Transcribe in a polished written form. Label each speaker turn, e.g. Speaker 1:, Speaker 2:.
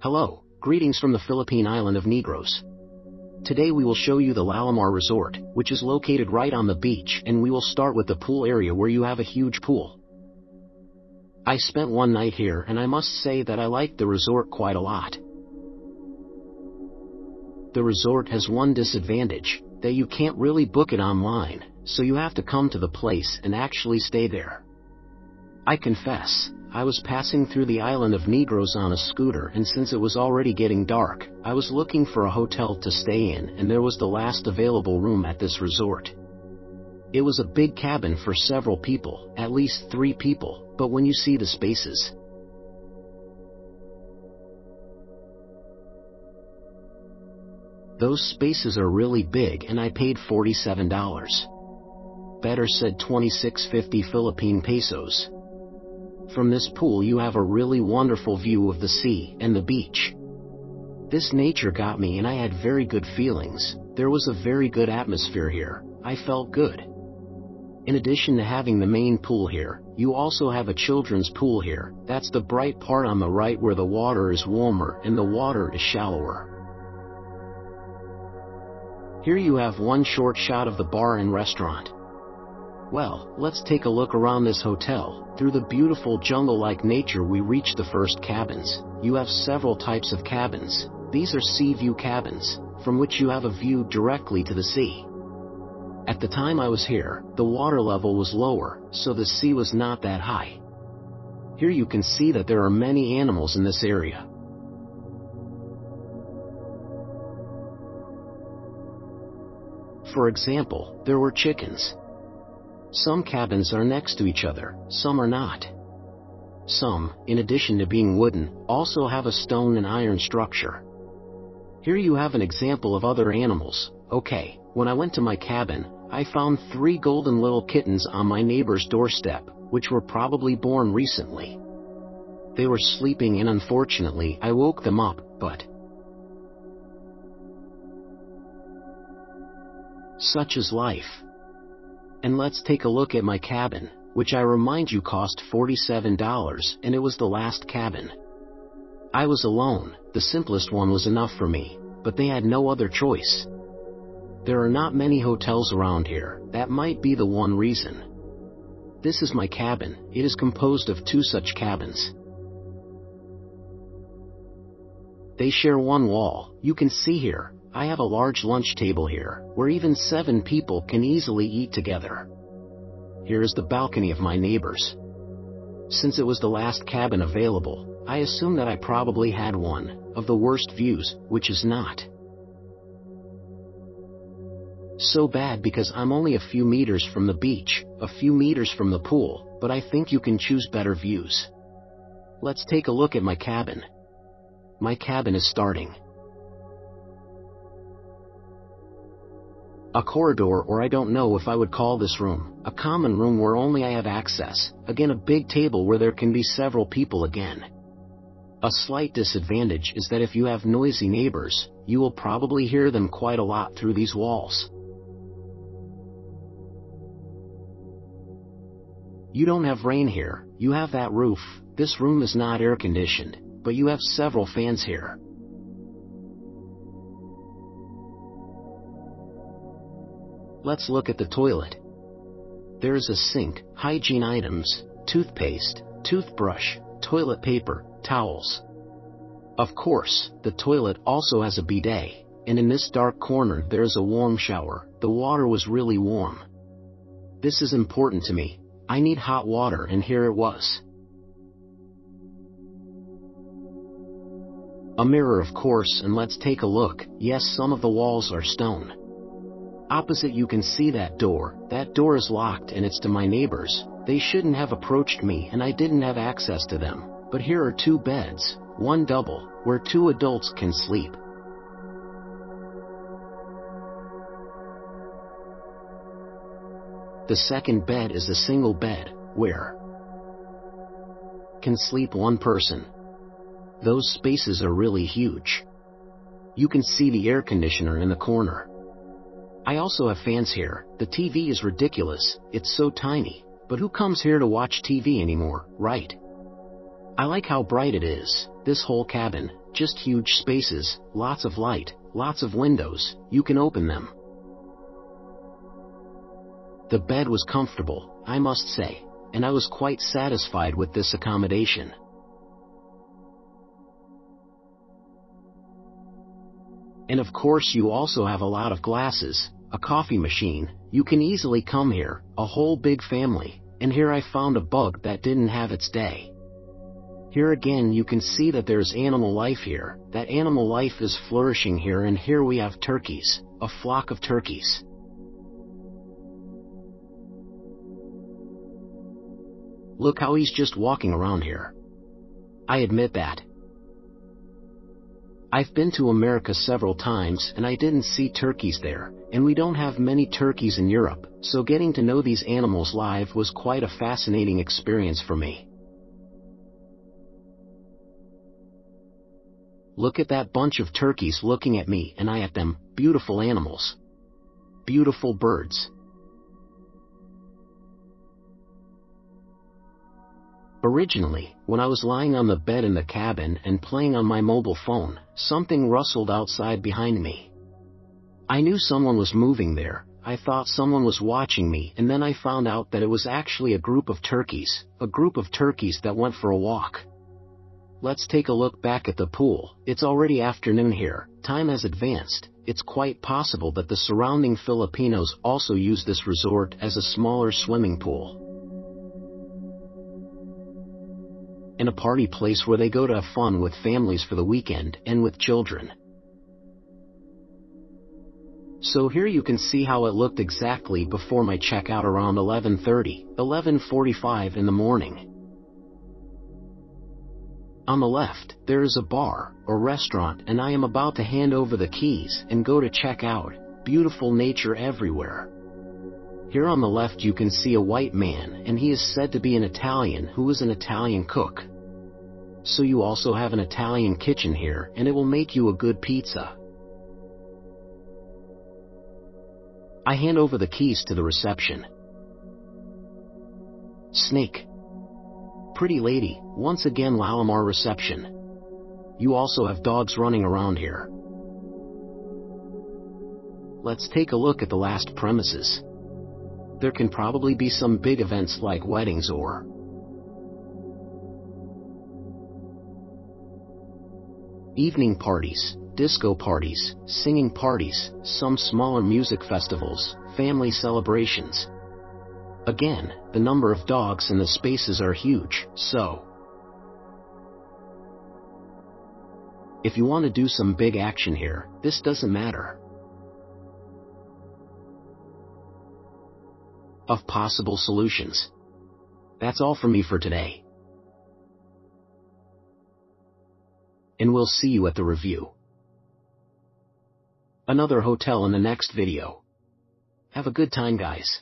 Speaker 1: Hello, greetings from the Philippine island of Negros. Today we will show you the Lalimar Resort, which is located right on the beach, and we will start with the pool area where you have a huge pool. I spent one night here and I must say that I liked the resort quite a lot. The resort has one disadvantage, that you can't really book it online, so you have to come to the place and actually stay there. I confess, I was passing through the island of Negros on a scooter, and since it was already getting dark, I was looking for a hotel to stay in, and there was the last available room at this resort. It was a big cabin for several people, at least 3 people, but when you see the spaces, those spaces are really big, and I paid $47. Better said 26.50 Philippine pesos. From this pool you have a really wonderful view of the sea and the beach. This nature got me and I had very good feelings. There was a very good atmosphere here. I felt good. In addition to having the main pool here, you also have a children's pool here. That's the bright part on the right where the water is warmer and the water is shallower. Here you have one short shot of the bar and restaurant. Well, let's take a look around this hotel. Through the beautiful jungle-like nature we reach the first cabins. You have several types of cabins. These are sea view cabins, from which you have a view directly to the sea. At the time I was here, the water level was lower, so the sea was not that high. Here you can see that there are many animals in this area. For example, there were chickens. Some cabins are next to each other, some are not. Some, in addition to being wooden, also have a stone and iron structure. Here you have an example of other animals. Okay, when I went to my cabin, I found 3 golden little kittens on my neighbor's doorstep, which were probably born recently. They were sleeping and unfortunately I woke them up, but such is life. And let's take a look at my cabin, which I remind you cost $47, and it was the last cabin. I was alone, the simplest one was enough for me, but they had no other choice. There are not many hotels around here, that might be the one reason. This is my cabin, it is composed of 2 such cabins. They share one wall. You can see here, I have a large lunch table here, where even 7 people can easily eat together. Here is the balcony of my neighbors. Since it was the last cabin available, I assume that I probably had one of the worst views, which is not so bad because I'm only a few meters from the beach, a few meters from the pool, but I think you can choose better views. Let's take a look at my cabin. My cabin is starting a corridor, or I don't know if I would call this room, a common room where only I have access, again a big table where there can be several people again. A slight disadvantage is that if you have noisy neighbors, you will probably hear them quite a lot through these walls. You don't have rain here, you have that roof. This room is not air conditioned, but you have several fans here. Let's look at the toilet. There is a sink, hygiene items, toothpaste, toothbrush, toilet paper, towels. Of course, the toilet also has a bidet, and in this dark corner there is a warm shower. The water was really warm. This is important to me. I need hot water, and here it was. A mirror, of course, and let's take a look. Yes, some of the walls are stone. Opposite you can see that door. That door is locked and it's to my neighbors. They shouldn't have approached me and I didn't have access to them. But here are 2 beds, one double, where 2 adults can sleep. The second bed is a single bed, where can sleep 1 person. Those spaces are really huge. You can see the air conditioner in the corner. I also have fans here. The TV is ridiculous, it's so tiny, but who comes here to watch TV anymore, right? I like how bright it is. This whole cabin, just huge spaces, lots of light, lots of windows, you can open them. The bed was comfortable, I must say, and I was quite satisfied with this accommodation. And of course you also have a lot of glasses, a coffee machine, you can easily come here, a whole big family, and here I found a bug that didn't have its day. Here again you can see that there's animal life here, that animal life is flourishing here, and here we have turkeys, a flock of turkeys. Look how he's just walking around here. I admit that. I've been to America several times and I didn't see turkeys there, and we don't have many turkeys in Europe, so getting to know these animals live was quite a fascinating experience for me. Look at that bunch of turkeys looking at me and I at them, beautiful animals. Beautiful birds. Originally, when I was lying on the bed in the cabin and playing on my mobile phone, something rustled outside behind me. I knew someone was moving there, I thought someone was watching me, and then I found out that it was actually a group of turkeys that went for a walk. Let's take a look back at the pool. It's already afternoon here, time has advanced. It's quite possible that the surrounding Filipinos also use this resort as a smaller swimming pool. And a party place where they go to have fun with families for the weekend and with children. So here you can see how it looked exactly before my checkout around 11:45 in the morning. On the left, there is a bar, or restaurant, and I am about to hand over the keys and go to check out. Beautiful nature everywhere. Here on the left you can see a white man, and he is said to be an Italian who is an Italian cook. So you also have an Italian kitchen here, and it will make you a good pizza. I hand over the keys to the reception. Snake. Pretty lady, once again Lalimar reception. You also have dogs running around here. Let's take a look at the last premises. There can probably be some big events like weddings or evening parties, disco parties, singing parties, some smaller music festivals, family celebrations. Again, the number of dogs and the spaces are huge, so if you want to do some big action here, this doesn't matter. Of possible solutions. That's all from me for today. And we'll see you at the review. Another hotel in the next video. Have a good time, guys.